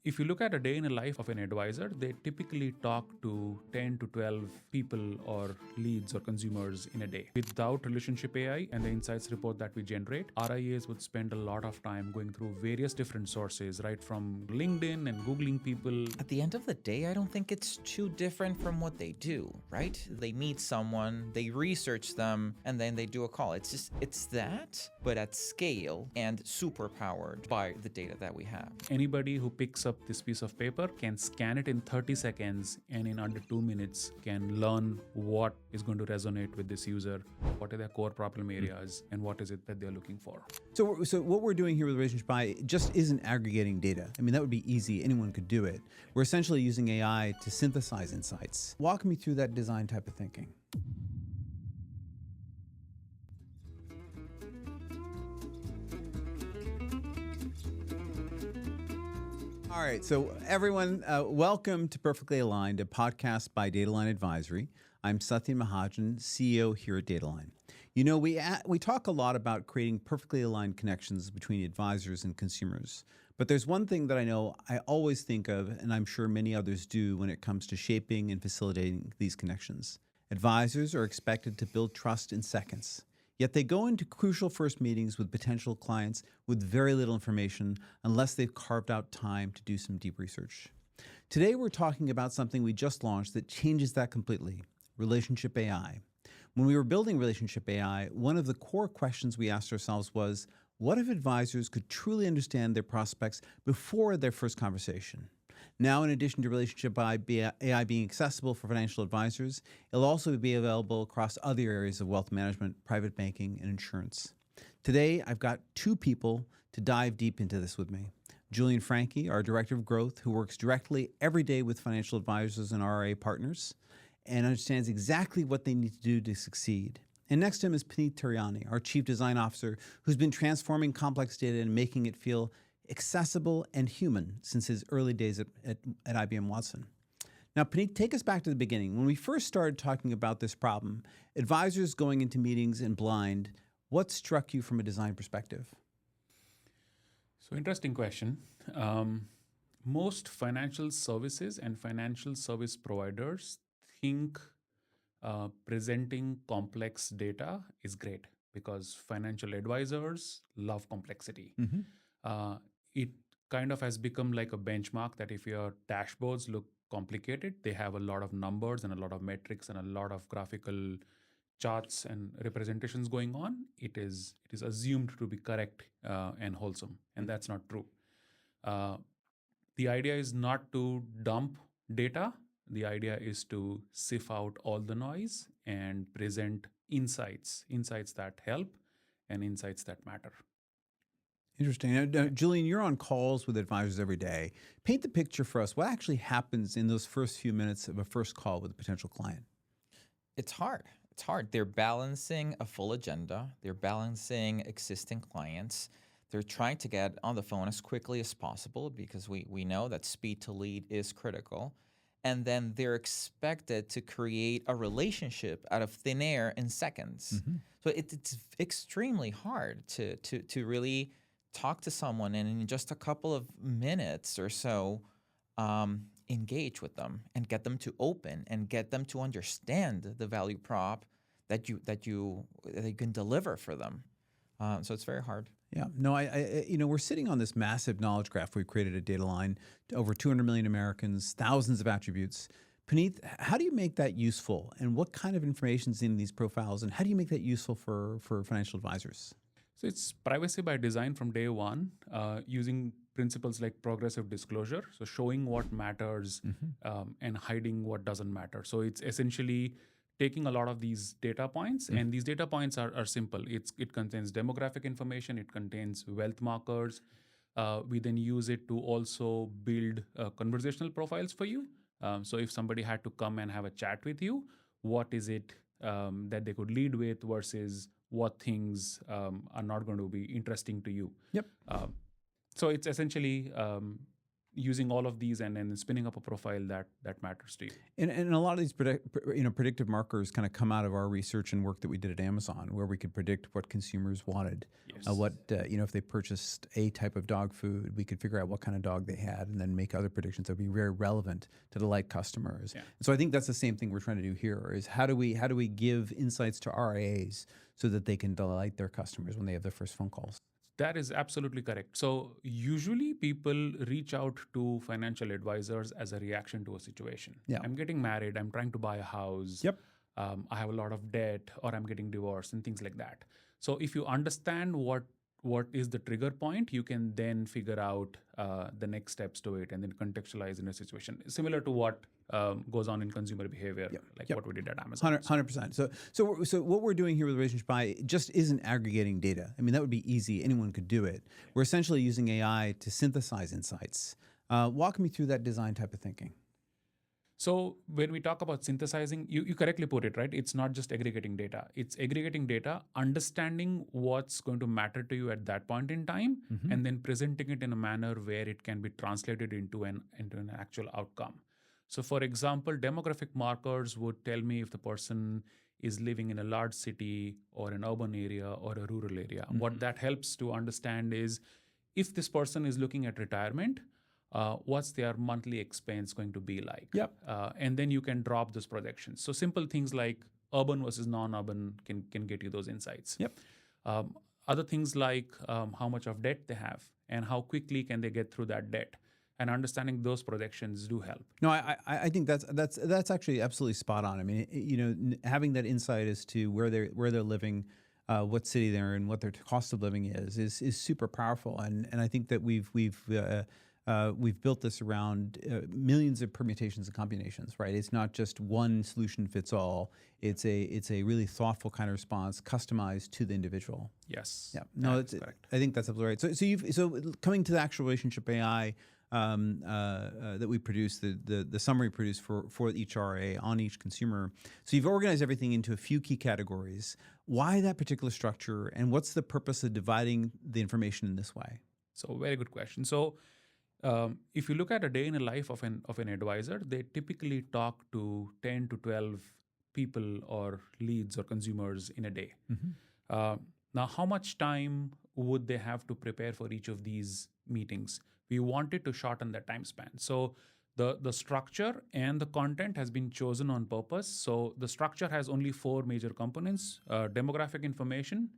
If you look at a day in the life of an advisor, they typically talk to 10 to 12 people or leads or consumers in a day. Without relationship AI and the insights report that we generate, RIAs would spend a lot of time going through various different sources, right from LinkedIn and Googling people. At the end of the day, I don't think it's too different from what they do, right? They meet someone, they research them, and then they do a call. It's that, but at scale and super powered by the data that we have. Anybody who picks up this piece of paper can scan it in 30 seconds and in under 2 minutes can learn what is going to resonate with this user, what are their core problem areas, and what is it that they're looking for. So what we're doing here with Relationship AI just isn't aggregating data. I mean, that would be easy. Anyone could do it. We're essentially using AI to synthesize insights. Walk me through that design type of thinking. All right, so everyone, welcome to Perfectly Aligned, a podcast by Datalign Advisory. I'm Satayan Mahajan, CEO here at Datalign. You know, we talk a lot about creating perfectly aligned connections between advisors and consumers. But there's one thing that I know I always think of, and I'm sure many others do when it comes to shaping and facilitating these connections. Advisors are expected to build trust in seconds. Yet they go into crucial first meetings with potential clients with very little information unless they've carved out time to do some deep research. Today we're talking about something we just launched that changes that completely, Relationship AI. When we were building Relationship AI, one of the core questions we asked ourselves was, what if advisors could truly understand their prospects before their first conversation? Now, in addition to Relationship AI being accessible for financial advisors, it'll also be available across other areas of wealth management, private banking, and insurance. Today, I've got two people to dive deep into this with me. Julian Franky, our Director of Growth, who works directly every day with financial advisors and RIA partners and understands exactly what they need to do to succeed. And next to him is Puneet Thariani, our Chief Design Officer, who's been transforming complex data and making it feel accessible and human since his early days at IBM Watson. Now, Puneet, take us back to the beginning. When we first started talking about this problem, advisors going into meetings in blind, what struck you from a design perspective? So interesting question. Most financial services and financial service providers think presenting complex data is great because financial advisors love complexity. It kind of has become like a benchmark that if your dashboards look complicated, they have a lot of numbers and a lot of metrics and a lot of graphical charts and representations going on, it is assumed to be correct and wholesome, and that's not true. The idea is not to dump data. The idea is to sift out all the noise and present insights that help and insights that matter. Interesting. Now, Julian, you're on calls with advisors every day. Paint the picture for us. What actually happens in those first few minutes of a first call with a potential client? It's hard. It's hard. They're balancing a full agenda. They're balancing existing clients. They're trying to get on the phone as quickly as possible because we know that speed to lead is critical. And then they're expected to create a relationship out of thin air in seconds. So it's extremely hard to really talk to someone and in just a couple of minutes or so engage with them and get them to open and get them to understand the value prop that you can deliver for them. So it's very hard. Yeah, no, we're sitting on this massive knowledge graph we've created at Datalign, over 200 million Americans, thousands of attributes. Puneet, how do you make that useful? And what kind of information is in these profiles? And how do you make that useful for financial advisors? So it's privacy by design from day one, using principles like progressive disclosure, so showing what matters and hiding what doesn't matter. So it's essentially taking a lot of these data points, and these data points are simple. It contains demographic information, it contains wealth markers. We then use it to also build conversational profiles for you. So if somebody had to come and have a chat with you, what is it that they could lead with versus what things are not going to be interesting to you. Yep. So it's essentially using all of these and then spinning up a profile that matters to you. And a lot of these predictive markers kind of come out of our research and work that we did at Amazon, where we could predict what consumers wanted. Yes. If they purchased a type of dog food, we could figure out what kind of dog they had and then make other predictions that would be very relevant to delight customers. Yeah. So I think that's the same thing we're trying to do here, is how do we give insights to RIAs so that they can delight their customers when they have their first phone calls? That is absolutely correct. So usually people reach out to financial advisors as a reaction to a situation. Yeah. I'm getting married, I'm trying to buy a house. Yep. I have a lot of debt, or I'm getting divorced, and things like that. So if you understand what is the trigger point, you can then figure out the next steps to it and then contextualize in a situation similar to what goes on in consumer behavior, what we did at Amazon. 100%. So what we're doing here with Relationship AI just isn't aggregating data. I mean, that would be easy. Anyone could do it. We're essentially using AI to synthesize insights. Walk me through that design type of thinking. So when we talk about synthesizing, you correctly put it, right? It's not just aggregating data. It's aggregating data, understanding what's going to matter to you at that point in time, and then presenting it in a manner where it can be translated into an actual outcome. So for example, demographic markers would tell me if the person is living in a large city or an urban area or a rural area. What that helps to understand is if this person is looking at retirement, what's their monthly expense going to be like? Yep. And then you can drop those projections. So simple things like urban versus non-urban can get you those insights. Yep. Other things like how much of debt they have and how quickly can they get through that debt. And understanding those projections do help. No, I think that's actually absolutely spot on. I mean, having that insight as to where they're living, what city they're in, what their cost of living is super powerful. And I think that we've built this around millions of permutations and combinations, right? It's not just one solution fits all. It's a really thoughtful kind of response, customized to the individual. Yes. Yeah. No, that's correct. I think that's absolutely right. So coming to the actual Relationship AI that we produced, the summary produced for each RA on each consumer. So you've organized everything into a few key categories. Why that particular structure, and what's the purpose of dividing the information in this way? So very good question. So if you look at a day in the life of an advisor, they typically talk to 10 to 12 people or leads or consumers in a day. Now, how much time would they have to prepare for each of these meetings? We wanted to shorten that time span. So the structure and the content has been chosen on purpose. So the structure has only 4 major components: demographic information,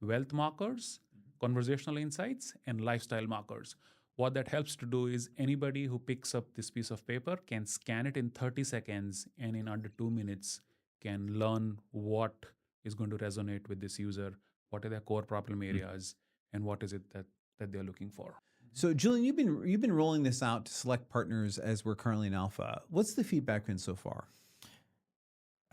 wealth markers, conversational insights, and lifestyle markers. What that helps to do is anybody who picks up this piece of paper can scan it in 30 seconds and in under 2 minutes can learn what is going to resonate with this user, what are their core problem areas, and what is it that they're looking for. So, Julian, you've been rolling this out to select partners as we're currently in alpha. What's the feedback been so far?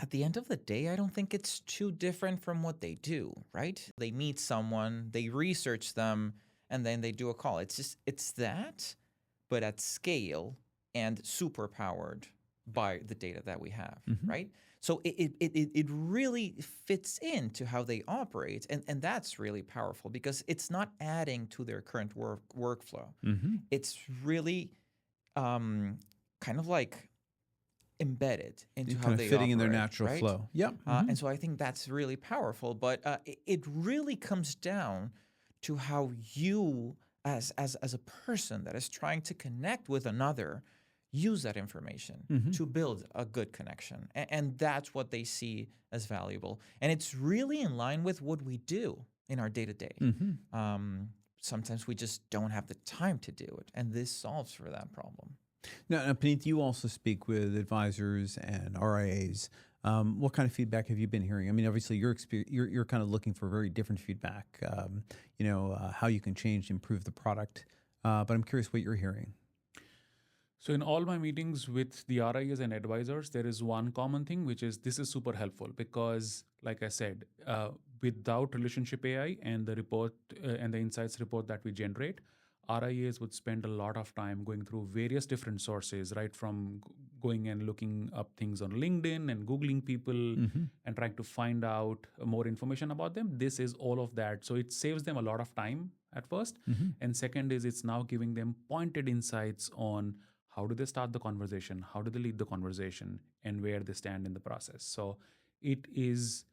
At the end of the day, I don't think it's too different from what they do, right? They meet someone, they research them, and then they do a call. It's that, but at scale and super powered by the data that we have, right? So it really fits into how they operate, and that's really powerful because it's not adding to their current workflow. It's really kind of like embedded into how they fitting operate, in their natural right? flow. Yep. And so I think that's really powerful. But it really comes down to how you, as a person that is trying to connect with another, use that information to build a good connection. And that's what they see as valuable. And it's really in line with what we do in our day-to-day. Sometimes we just don't have the time to do it. And this solves for that problem. Now, Puneet, you also speak with advisors and RIAs. What kind of feedback have you been hearing? I mean, obviously, you're kind of looking for very different feedback, how you can change, improve the product. But I'm curious what you're hearing. So in all my meetings with the RIAs and advisors, there is one common thing, which is this is super helpful because, like I said, without Relationship AI and the report and the insights report that we generate, RIAs would spend a lot of time going through various different sources, right? From going and looking up things on LinkedIn and Googling people and trying to find out more information about them. This is all of that. So it saves them a lot of time at first. And second is it's now giving them pointed insights on how do they start the conversation, how do they lead the conversation, and where they stand in the process. So it is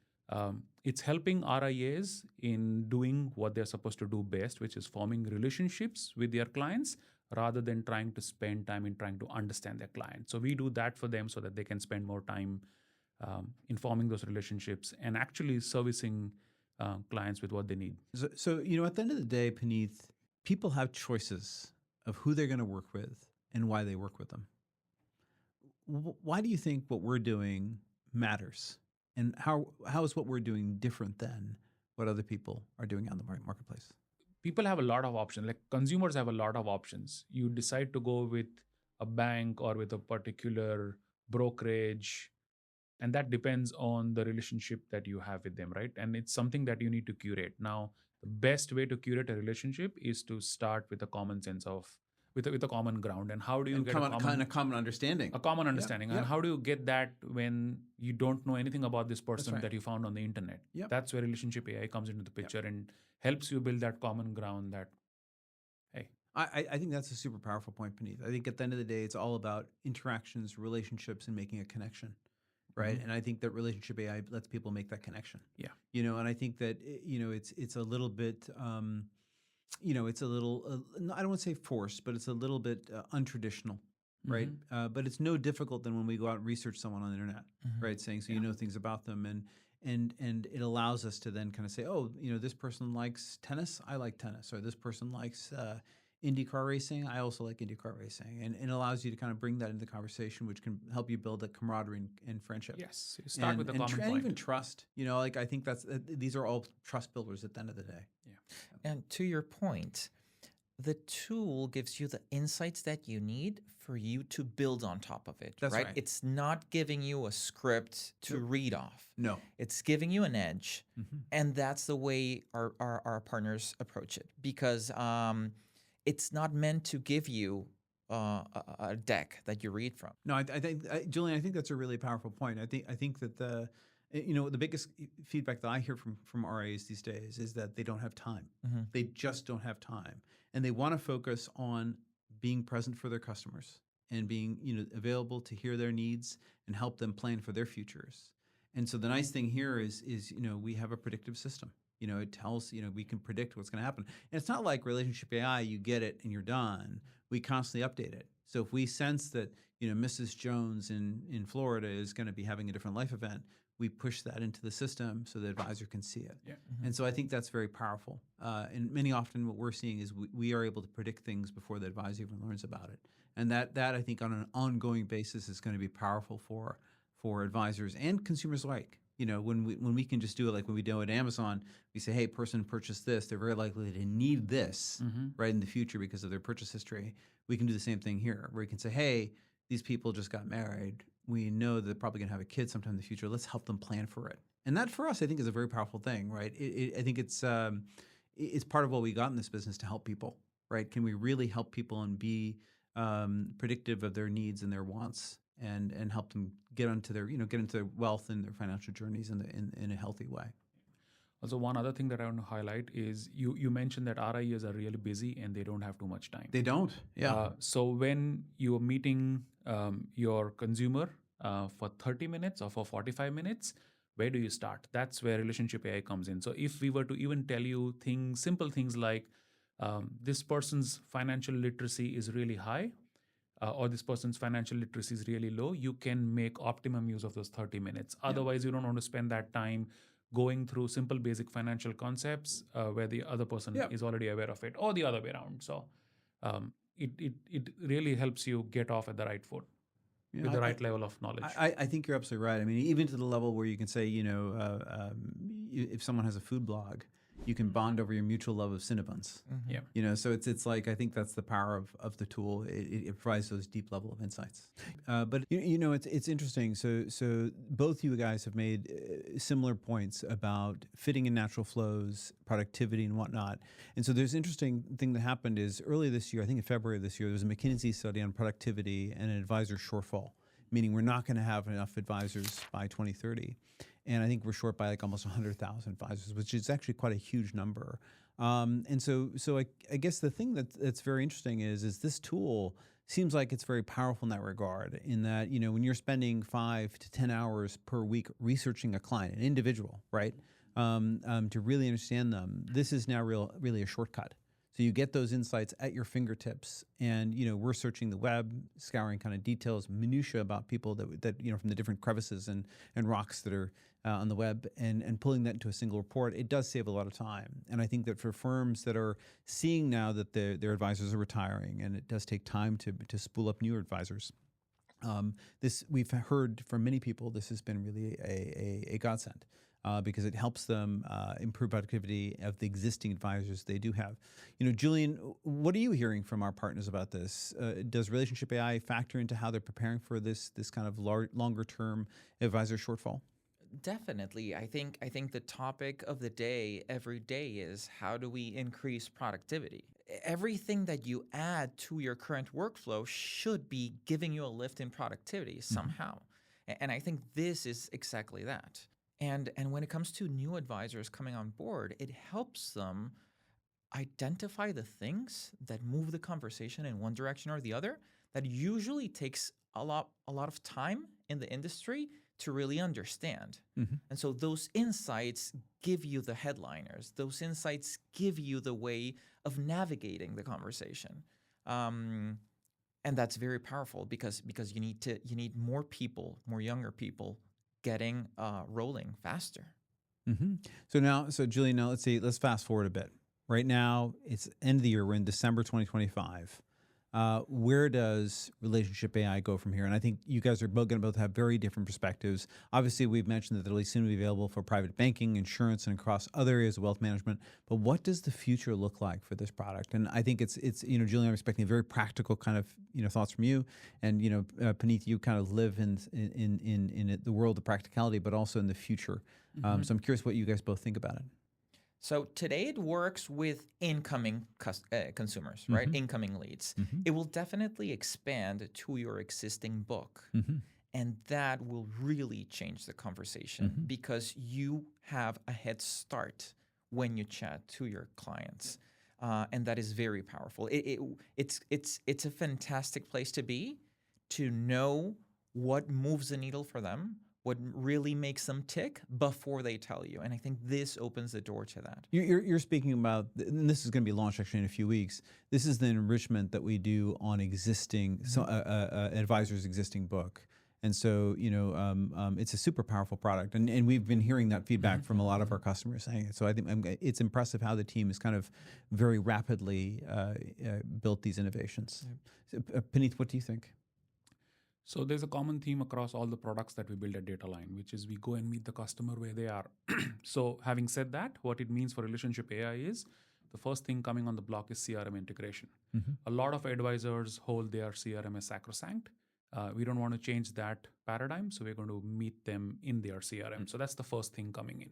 it's helping RIAs in doing what they're supposed to do best, which is forming relationships with their clients rather than trying to spend time in trying to understand their client. So we do that for them so that they can spend more time in forming those relationships and actually servicing clients with what they need. So, at the end of the day, Puneet, people have choices of who they're going to work with and why they work with them. Why do you think what we're doing matters? And how is what we're doing different than what other people are doing on the marketplace? People have a lot of options. Like consumers have a lot of options. You decide to go with a bank or with a particular brokerage, and that depends on the relationship that you have with them, right? And it's something that you need to curate. Now, the best way to curate a relationship is to start with a common sense of with a common ground. And how do you get a common understanding? A common understanding. Yeah. And how do you get that when you don't know anything about this person right. that you found on the internet? Yep. That's where relationship AI comes into the picture and helps you build that common ground that, hey. I think that's a super powerful point, Puneet. I think at the end of the day, it's all about interactions, relationships, and making a connection, right? And I think that relationship AI lets people make that connection. Yeah. And I think that, it's a little bit, it's a little, I don't want to say forced, but it's a little bit untraditional, right? But it's no difficult than when we go out and research someone on the internet, right? Saying, so you know things about them, and it allows us to then kind of say, oh, this person likes tennis, I like tennis, or this person likes IndyCar racing, I also like IndyCar racing, and it allows you to kind of bring that into the conversation, which can help you build a camaraderie and friendship. Yes, you start with a common point. And even trust. I think these are all trust builders at the end of the day. Yeah. And to your point, the tool gives you the insights that you need for you to build on top of it. That's right. It's not giving you a script to read off. No. It's giving you an edge, and that's the way our partners approach it, because it's not meant to give you a deck that you read from. No, I think Julian, I think that's a really powerful point. I think that the biggest feedback that I hear from RIAs these days is that they don't have time. They just don't have time, and they want to focus on being present for their customers and being available to hear their needs and help them plan for their futures. And so the nice thing here is we have a predictive system. It tells, we can predict what's going to happen. And it's not like relationship AI, you get it and you're done. We constantly update it. So if we sense that, Mrs. Jones in Florida is going to be having a different life event, we push that into the system so the advisor can see it. Yeah. And so I think that's very powerful. And many often what we're seeing is we are able to predict things before the advisor even learns about it. And that I think on an ongoing basis is going to be powerful for advisors and consumers alike. When we can just do it like when we do at Amazon, we say, hey, person purchased this, they're very likely to need this right in the future because of their purchase history. We can do the same thing here, where we can say, hey, these people just got married. We know they're probably going to have a kid sometime in the future. Let's help them plan for it. And that for us, I think, is a very powerful thing, right? I think it's part of what we got in this business to help people, right? Can we really help people and be predictive of their needs and their wants? And help them get into their wealth and their financial journeys in a healthy way. Also, one other thing that I want to highlight is you mentioned that RIAs are really busy and they don't have too much time. They don't. Yeah. So when you're meeting your consumer for 30 minutes or for 45 minutes, where do you start? That's where relationship AI comes in. So if we were to even tell you simple things like this person's financial literacy is really high, or this person's financial literacy is really low, you can make optimum use of those 30 minutes. Otherwise, you don't want to spend that time going through simple basic financial concepts where the other person is already aware of it, or the other way around. So it really helps you get off at the right foot with the right level of knowledge. I think you're absolutely right. I mean, even to the level where you can say, if someone has a food blog, you can bond over your mutual love of Cinnabons. Yeah. So it's like, I think that's the power of the tool. It provides those deep level of insights. But it's interesting. So both you guys have made similar points about fitting in natural flows, productivity and whatnot. And so there's an interesting thing that happened is earlier this year, I think in February of this year, there was a McKinsey study on productivity and an advisor shortfall. meaning we're not going to have enough advisors by 2030. And I think we're short by like almost 100,000 advisors, which is actually quite a huge number. And so I guess the thing that's very interesting is this tool seems like it's very powerful in that regard, in that, when you're spending 5 to 10 hours per week researching a client, an individual, right, to really understand them, this is now really a shortcut. So you get those insights at your fingertips, and we're searching the web, scouring kind of details, minutia about people that from the different crevices and rocks that are on the web, and pulling that into a single report. It does save a lot of time, and I think that for firms that are seeing now that their advisors are retiring, and it does take time to spool up new advisors. This we've heard from many people. This has been really a godsend. Because it helps them improve productivity of the existing advisors they do have. Julian, what are you hearing from our partners about this? Does Relationship AI factor into how they're preparing for this kind of longer term advisor shortfall? Definitely. I think the topic of the day every day is, how do we increase productivity? Everything that you add to your current workflow should be giving you a lift in productivity somehow. And I think this is exactly that. And when it comes to new advisors coming on board, it helps them identify the things that move the conversation in one direction or the other. That usually takes a lot of time in the industry to really understand. And so those insights give you the headliners. Those insights give you the way of navigating the conversation. And that's very powerful because you need more people, more younger people, getting rolling faster. So Julian, now let's fast forward a bit. Right now, it's end of the year. We're in December 2025. Where does Relationship AI go from here? And I think you guys are both going to have very different perspectives. Obviously, we've mentioned that it'll soon be available for private banking, insurance, and across other areas of wealth management. But what does the future look like for this product? And I think it's Julian, I'm expecting a very practical kind of thoughts from you. And Puneet, you kind of live in the world of practicality, but also in the future. So I'm curious what you guys both think about it. So today it works with incoming consumers, right? Incoming leads. It will definitely expand to your existing book. And that will really change the conversation because you have a head start when you chat to your clients. And that is very powerful. It's a fantastic place to be, to know what moves the needle for them, what really makes them tick before they tell you. And I think this opens the door to that. You're speaking about, and this is going to be launched actually in a few weeks, this is the enrichment that we do on existing, advisor's existing book. And so, it's a super powerful product. And we've been hearing that feedback from a lot of our customers saying it. So I think it's impressive how the team has kind of very rapidly built these innovations. So, Puneet, what do you think? So there's a common theme across all the products that we build at Datalign, which is we go and meet the customer where they are. So having said that, what it means for Relationship AI is the first thing coming on the block is CRM integration. A lot of advisors hold their CRM as sacrosanct. We don't want to change that paradigm, so we're going to meet them in their CRM. So that's the first thing coming in.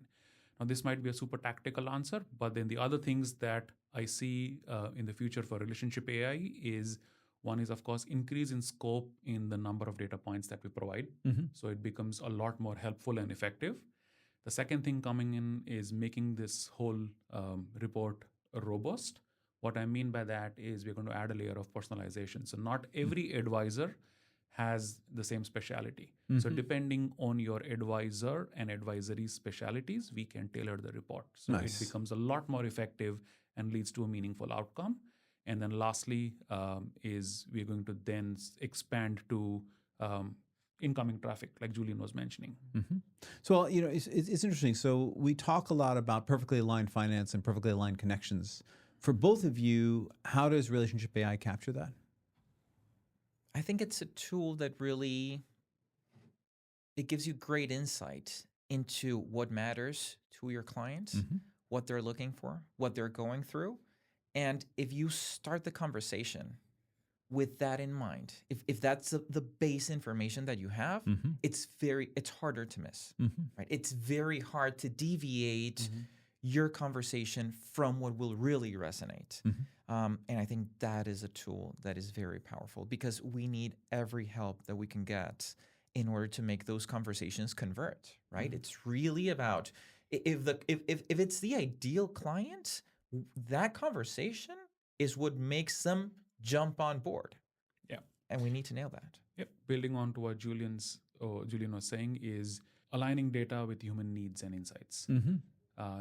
Now, this might be a super tactical answer, but then the other things that I see in the future for Relationship AI is, one is, of course, increase in scope in the number of data points that we provide. So it becomes a lot more helpful and effective. The second thing coming in is making this whole report robust. What I mean by that is we're going to add a layer of personalization. So not every advisor has the same specialty. So depending on your advisor and advisory specialities, we can tailor the report. So it becomes a lot more effective and leads to a meaningful outcome. And then lastly is we're going to then expand to incoming traffic, like Julian was mentioning. So, it's interesting. So we talk a lot about perfectly aligned finance and perfectly aligned connections. For both of you, how does Relationship AI capture that? I think it's a tool that really, it gives you great insight into what matters to your clients, what they're looking for, what they're going through. And if you start the conversation with that in mind, if that's the base information that you have, it's harder to miss, right? It's very hard to deviate your conversation from what will really resonate. And I think that is a tool that is very powerful because we need every help that we can get in order to make those conversations convert, right? It's really about if it's the ideal client, that conversation is what makes them jump on board. Yeah. And we need to nail that. Yep. Building on to what Julian was saying is aligning data with human needs and insights.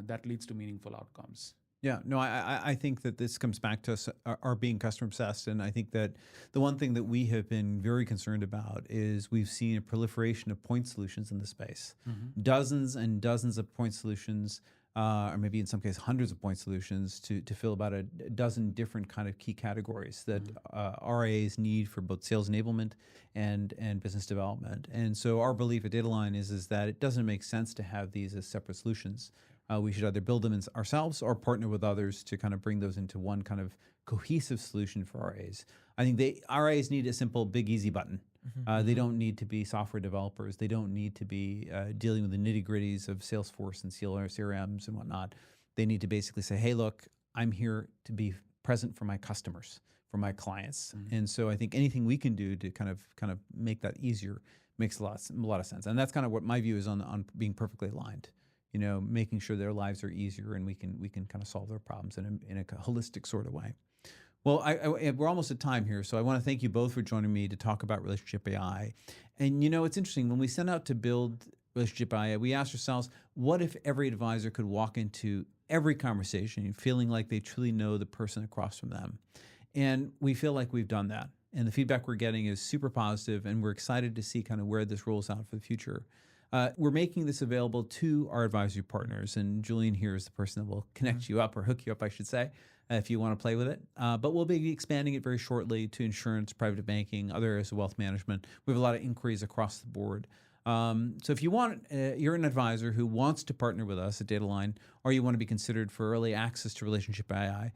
That leads to meaningful outcomes. Yeah, no, I think that this comes back to us our being customer obsessed. And I think that the one thing that we have been very concerned about is we've seen a proliferation of point solutions in the space. Dozens and dozens of point solutions, or maybe in some cases hundreds of point solutions to fill about a dozen different kind of key categories that RIAs need for both sales enablement and business development. And so our belief at Datalign is that it doesn't make sense to have these as separate solutions. We should either build them ourselves or partner with others to kind of bring those into one kind of cohesive solution for RIAs. I think RIAs need a simple, big, easy button. They don't need to be software developers. They don't need to be dealing with the nitty-gritties of Salesforce and CRMs and whatnot. They need to basically say, hey, look, I'm here to be present for my customers, for my clients. And so I think anything we can do to kind of make that easier makes a lot of sense. And that's kind of what my view is on being perfectly aligned. You know, making sure their lives are easier and we can kind of solve their problems in a holistic sort of way. Well, we're almost at time here, so I want to thank you both for joining me to talk about Relationship AI. And you know, it's interesting, when we set out to build Relationship AI, we asked ourselves, what if every advisor could walk into every conversation feeling like they truly know the person across from them? And we feel like we've done that. And the feedback we're getting is super positive, and we're excited to see kind of where this rolls out for the future. We're making this available to our advisory partners, and Julian here is the person that will connect you up, or hook you up, I should say, if you want to play with it. But we'll be expanding it very shortly to insurance, private banking, other areas of wealth management. We have a lot of inquiries across the board. So if you want, you're an advisor who wants to partner with us at Datalign, or you want to be considered for early access to Relationship AI,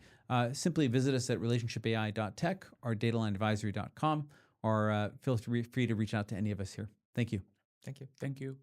simply visit us at relationshipai.tech or datalignadvisory.com, or feel free to reach out to any of us here. Thank you. Thank you. Thank you.